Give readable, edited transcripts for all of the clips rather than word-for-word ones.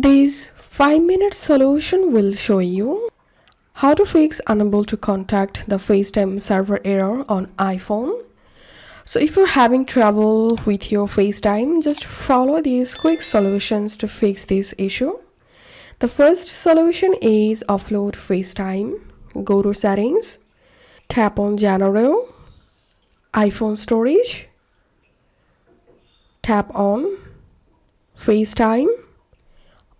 This 5-minute solution will show you how to fix unable to contact the FaceTime server error on iPhone. So if you're having trouble with your FaceTime, just follow these quick solutions to fix this issue. The first solution is offload FaceTime. Go to settings, tap on general, iPhone storage, tap on FaceTime,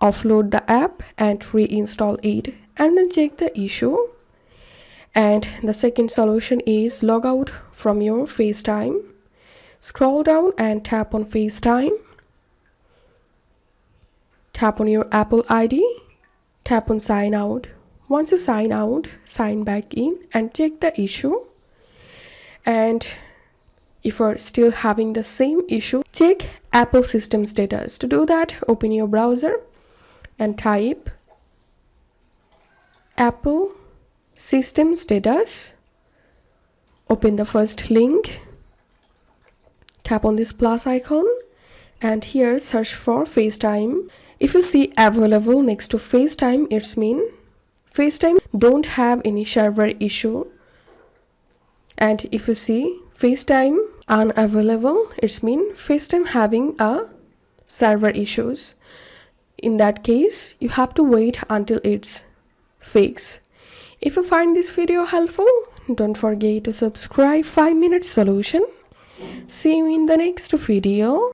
offload the app and reinstall it, and then check the issue. And the second solution is log out from your FaceTime. Scroll down and tap on FaceTime. Tap on your Apple ID. Tap on sign out. Once you sign out, sign back in and check the issue. And if you're still having the same issue, check Apple system status. To do that, open your browser and type Apple system status. Open the first link, tap on this plus icon, and here search for FaceTime. If you see available next to FaceTime, it's mean FaceTime don't have any server issue. And if you see FaceTime unavailable, it's mean FaceTime having a server issues. In that case, you have to wait until it's fixed. If you find this video helpful, don't forget to subscribe 5-minute solution. See you in the next video.